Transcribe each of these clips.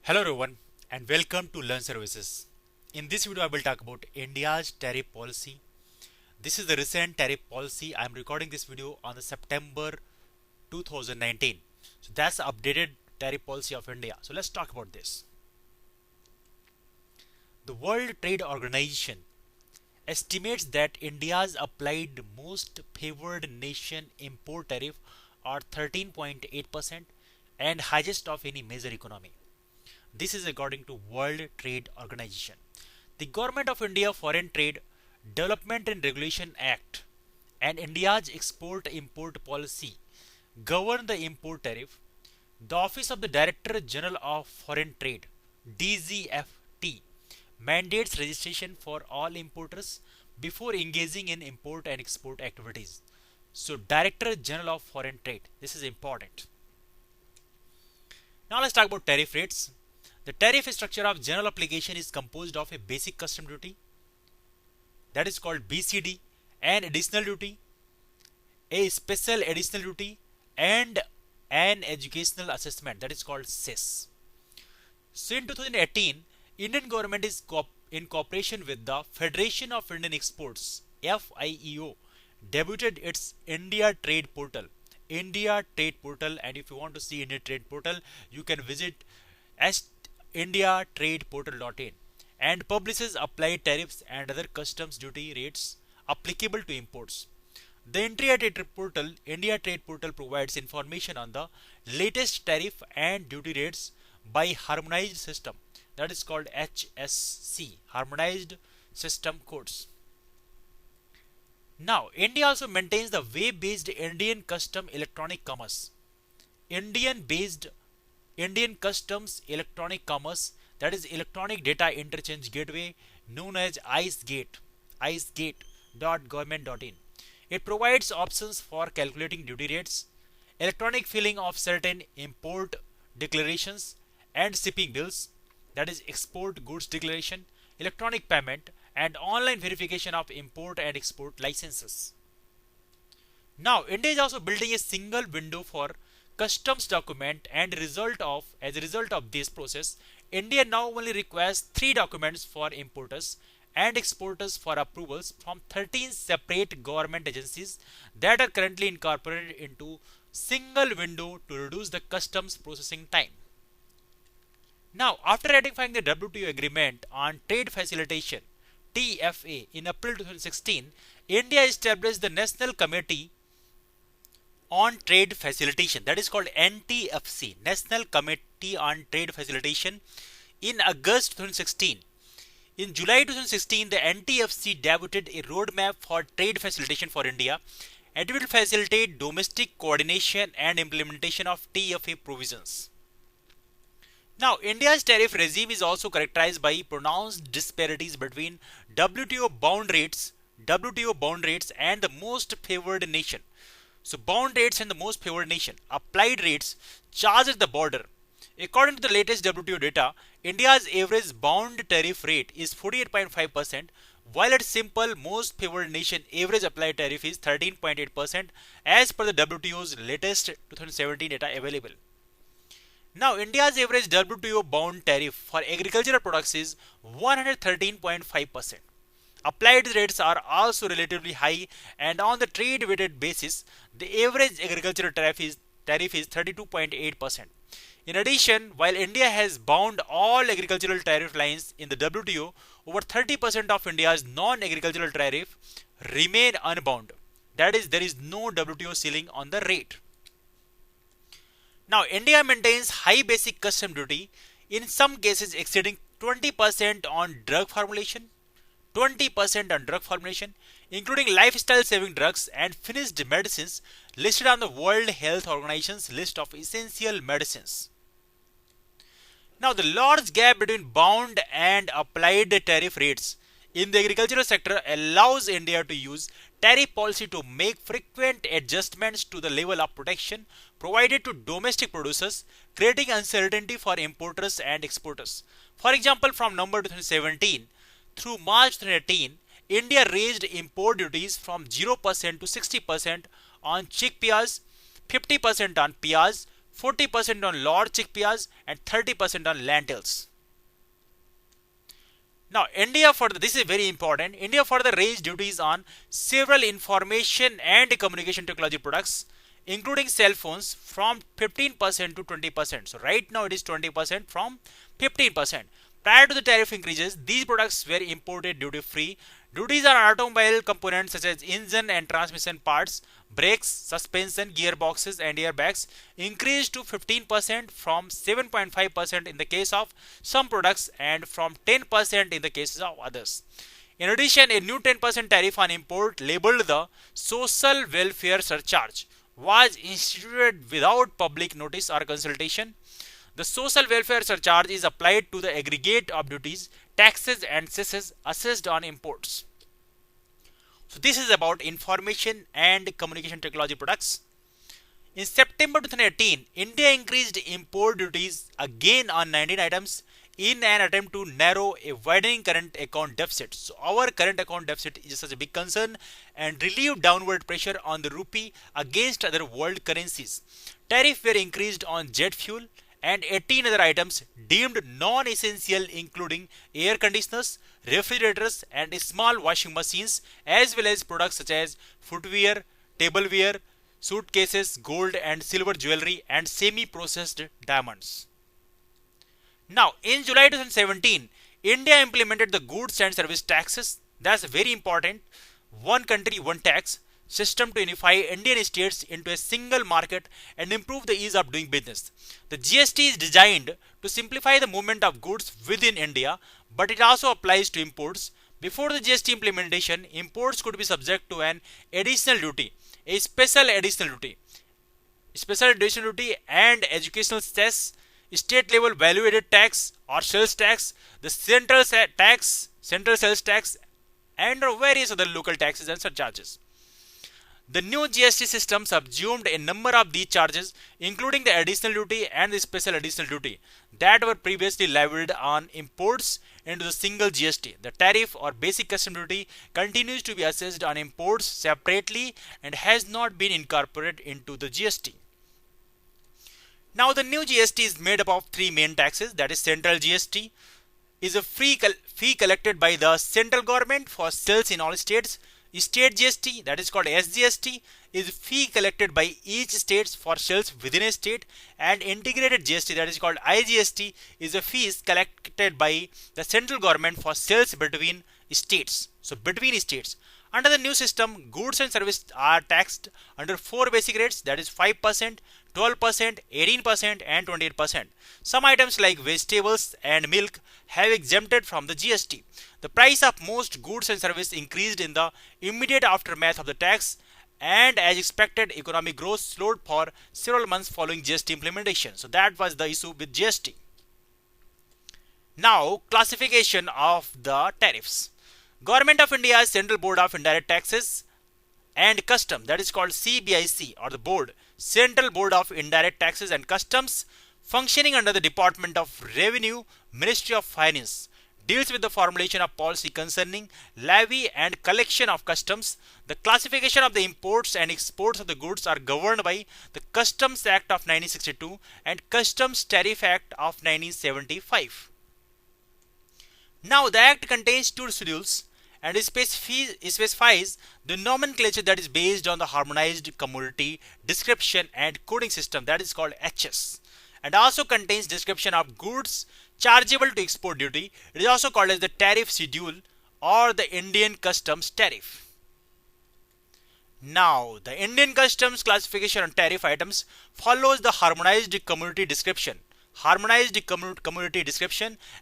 Hello everyone and welcome to Learn Services. In this video I will talk about India's tariff policy. This is the recent tariff policy. I am recording this video on the September 2019. So that's the updated tariff policy of India. So let's talk about this. The World Trade Organization estimates that India's applied most favored nation import tariff are 13.8% and highest of any major economy. This is according to World Trade Organization. The Government of India Foreign Trade Development and Regulation Act and India's export-import policy govern the import tariff. The Office of the Director General of Foreign Trade (DGFT) mandates registration for all importers before engaging in import and export activities. So, Director General of Foreign Trade. This is important. Now let's talk about tariff rates. The tariff structure of general application is composed of a basic custom duty, that is called BCD, an additional duty, a special additional duty, and an educational assessment, that is called Cess. So in 2018, Indian government is in cooperation with the Federation of Indian Exports (FIEO) debuted its India Trade Portal. And if you want to see India Trade Portal, you can visit indiatradeportal.in and publishes applied tariffs and other customs duty rates applicable to imports. The India Trade Portal provides information on the latest tariff and duty rates by harmonized system, that is called HSC, Harmonized System Codes. Now, India also maintains the web-based Indian Custom Electronic Commerce. Indian Customs Electronic Commerce, that is Electronic Data Interchange Gateway, known as ICEGATE.government.in. It provides options for calculating duty rates, electronic filling of certain import declarations and shipping bills, that is export goods declaration, electronic payment, and online verification of import and export licenses. Now, India is also building a single window for customs document, and as a result of this process, India now only requires 3 documents for importers and exporters for approvals from 13 separate government agencies that are currently incorporated into single window to reduce the customs processing time. Now, after ratifying the WTO agreement on trade facilitation (TFA) in April 2016, India established the National Committee on Trade Facilitation, that is called NTFC, National Committee on Trade Facilitation, in August 2016. In July 2016, the NTFC debuted a roadmap for trade facilitation for India, and it will facilitate domestic coordination and implementation of TFA provisions. Now, India's tariff regime is also characterized by pronounced disparities between WTO bound rates and the most favored nation. So, bound rates and the most favored nation, applied rates charged at the border. According to the latest WTO data, India's average bound tariff rate is 48.5%, while at simple most favored nation average applied tariff is 13.8% as per the WTO's latest 2017 data available. Now, India's average WTO bound tariff for agricultural products is 113.5%. Applied rates are also relatively high, and on the trade weighted basis, the average agricultural tariff is 32.8%. In addition, while India has bound all agricultural tariff lines in the WTO, over 30% of India's non-agricultural tariff remain unbound. That is, there is no WTO ceiling on the rate. Now, India maintains high basic custom duty, in some cases exceeding 20% on drug formulation, including lifestyle saving drugs and finished medicines listed on the World Health Organization's list of essential medicines. Now, the large gap between bound and applied tariff rates in the agricultural sector allows India to use tariff policy to make frequent adjustments to the level of protection provided to domestic producers, creating uncertainty for importers and exporters. For example, from November 2017 through March 2018, India raised import duties from 0% to 60% on chickpeas, 50% on peas, 40% on large chickpeas, and 30% on lentils. Now, this is very important. India further raised duties on several information and communication technology products, including cell phones, from 15% to 20%. So, right now it is 20% from 15%. Prior to the tariff increases, these products were imported duty free. Duties on automobile components such as engine and transmission parts, brakes, suspension, gearboxes, and airbags increased to 15% from 7.5% in the case of some products and from 10% in the cases of others. In addition, a new 10% tariff on import labeled the Social Welfare Surcharge was instituted without public notice or consultation. The Social Welfare Surcharge is applied to the aggregate of duties, taxes, and cesses assessed on imports. So, this is about information and communication technology products. In September 2018, India increased import duties again on 19 items in an attempt to narrow a widening current account deficit. So, our current account deficit is such a big concern and relieve downward pressure on the rupee against other world currencies. Tariffs were increased on jet fuel and 18 other items deemed non-essential, including air conditioners, refrigerators, and small washing machines, as well as products such as footwear, tableware, suitcases, gold and silver jewelry, and semi-processed diamonds. Now, in July 2017, India implemented the goods and service taxes. That's very important. One country, one tax system to unify Indian states into a single market and improve the ease of doing business. The GST is designed to simplify the movement of goods within India, but it also applies to imports. Before the GST implementation, imports could be subject to an additional duty, a special additional duty and educational cess, state level value added tax or sales tax, the central sales tax, and various other local taxes and surcharges. The new GST system subsumed a number of these charges, including the additional duty and the special additional duty that were previously levied on imports into the single GST. The tariff or basic custom duty continues to be assessed on imports separately and has not been incorporated into the GST. Now, the new GST is made up of three main taxes, that is central GST is a fee collected by the central government for sales in all states. State GST, that is called SGST, is fee collected by each state for sales within a state, and integrated GST, that is called IGST, is a fees collected by the central government for sales between states. So between states. Under the new system, goods and services are taxed under four basic rates, that is 5%, 12%, 18%, and 28%. Some items like vegetables and milk have exempted from the GST. The price of most goods and services increased in the immediate aftermath of the tax, and as expected, economic growth slowed for several months following GST implementation. So that was the issue with GST. Now, classification of the tariffs. Government of India's Central Board of Indirect Taxes and Customs, that is called CBIC, or the board, Central Board of Indirect Taxes and Customs, functioning under the Department of Revenue, Ministry of Finance, deals with the formulation of policy concerning levy and collection of customs. The classification of the imports and exports of the goods are governed by the Customs Act of 1962 and Customs Tariff Act of 1975. Now, the Act contains two schedules, and it specifies the nomenclature that is based on the harmonized commodity description and coding system, that is called HS, and also contains description of goods chargeable to export duty. It is also called as the tariff schedule or the Indian Customs tariff. Now, the Indian Customs classification on tariff items follows the harmonized commodity description,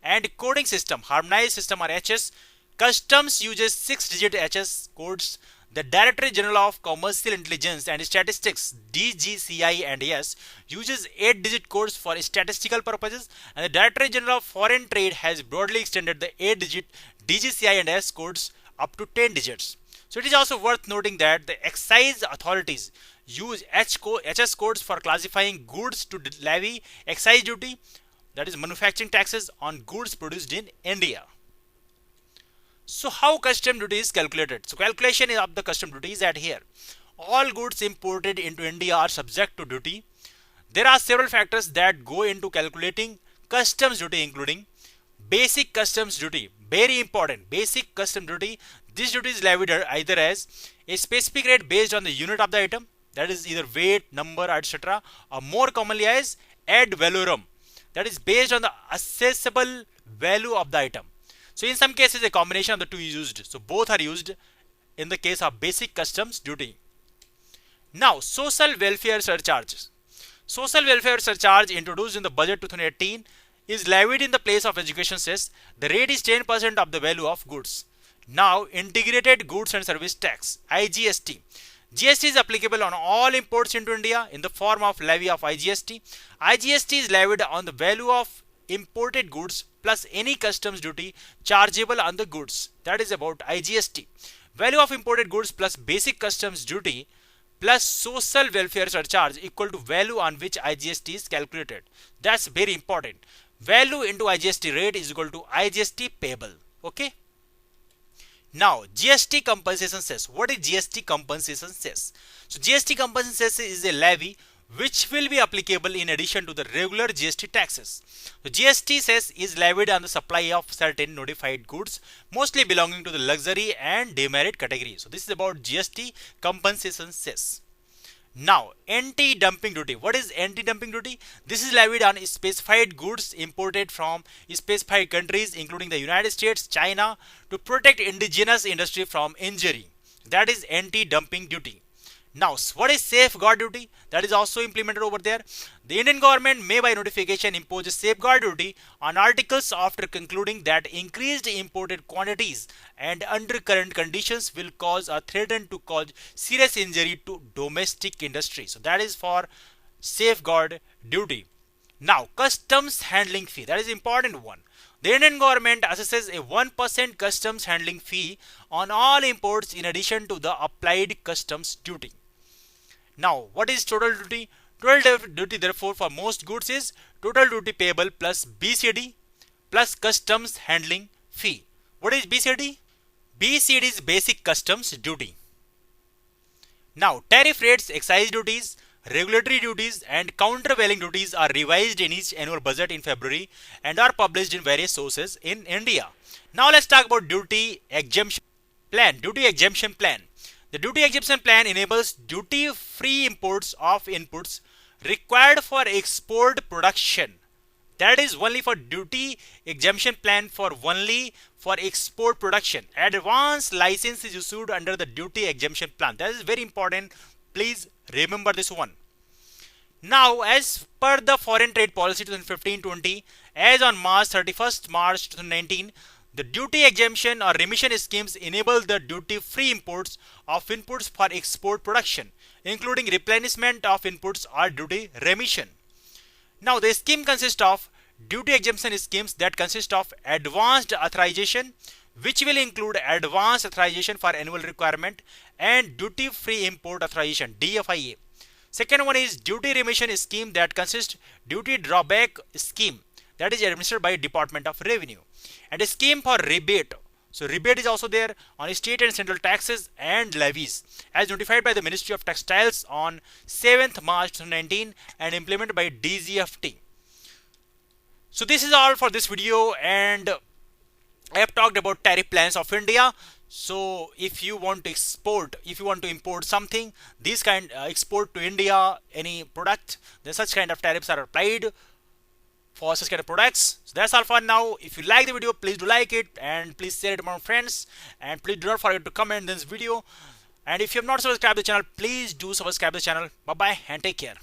and coding system. Harmonized system or HS. Customs uses 6-digit HS codes. The Directorate General of Commercial Intelligence and Statistics, DGCI and S, uses 8-digit codes for statistical purposes, and the Directorate General of Foreign Trade has broadly extended the 8-digit DGCI and S codes up to 10 digits. So it is also worth noting that the excise authorities use HS codes for classifying goods to levy excise duty, that is manufacturing taxes, on goods produced in India. So how custom duty is calculated? So calculation of the custom duty is at here. All goods imported into India are subject to duty. There are several factors that go into calculating customs duty, including basic customs duty. Very important. Basic customs duty. This duty is levied either as a specific rate based on the unit of the item, that is either weight, number, etc., or more commonly as ad valorem, that is based on the assessable value of the item. So in some cases a combination of the two is used. So both are used in the case of basic customs duty. Now, social welfare surcharge. Social welfare surcharge introduced in the budget 2018 is levied in the place of education cess. The rate is 10% of the value of goods. Now, integrated goods and service tax, IGST. GST is applicable on all imports into India in the form of levy of IGST. IGST is levied on the value of imported goods plus any customs duty chargeable on the goods. That is about IGST. Value of imported goods plus basic customs duty plus social welfare surcharge equal to value on which IGST is calculated. That's very important. Value into IGST rate is equal to IGST payable. Okay. Now, GST Compensation Cess. What is GST Compensation Cess? So, GST Compensation Cess is a levy which will be applicable in addition to the regular GST taxes. So, GST Cess is levied on the supply of certain notified goods, mostly belonging to the luxury and demerit category. So, this is about GST Compensation Cess. Now, anti-dumping duty. What is anti-dumping duty? This is levied on specified goods imported from specified countries including the United States, China, to protect indigenous industry from injury. That is anti-dumping duty. Now, what is safeguard duty? That is also implemented over there. The Indian government may by notification impose a safeguard duty on articles after concluding that increased imported quantities and under current conditions will cause or threaten to cause serious injury to domestic industry. So that is for safeguard duty. Now, customs handling fee. That is important one. The Indian government assesses a 1% customs handling fee on all imports in addition to the applied customs duty. Now, what is total duty? Total duty therefore for most goods is total duty payable plus BCD plus customs handling fee. What is BCD? BCD is basic customs duty. Now, tariff rates, excise duties, regulatory duties and countervailing duties are revised in each annual budget in February and are published in various sources in India. Now let's talk about duty exemption plan. Duty exemption plan. The duty exemption plan enables duty-free imports of inputs required for export production. That is only for duty exemption plan for only for export production. Advance license is issued under the duty exemption plan. That is very important. Please remember this one. Now, as per the Foreign Trade Policy 2015-20, as on March 2019, the duty exemption or remission schemes enable the duty-free imports of inputs for export production, including replenishment of inputs or duty remission. Now, the scheme consists of duty exemption schemes that consist of advanced authorization, which will include advanced authorization for annual requirement and duty-free import authorization (DFIA). Second one is duty remission scheme that consists duty drawback scheme that is administered by Department of Revenue, and a scheme for rebate. So rebate is also there on state and central taxes and levies as notified by the Ministry of Textiles on 7th March 2019 and implemented by DGFT. So this is all for this video, and I have talked about tariff plans of India. So if you want to export, if you want to import something, these kind export to India any product, then such kind of tariffs are applied for such kind of products. So that's all for now. If you like the video, please do like it and please share it among friends, and please do not forget to comment this video. And if you have not subscribed the channel, please do subscribe the channel. Bye bye and take care.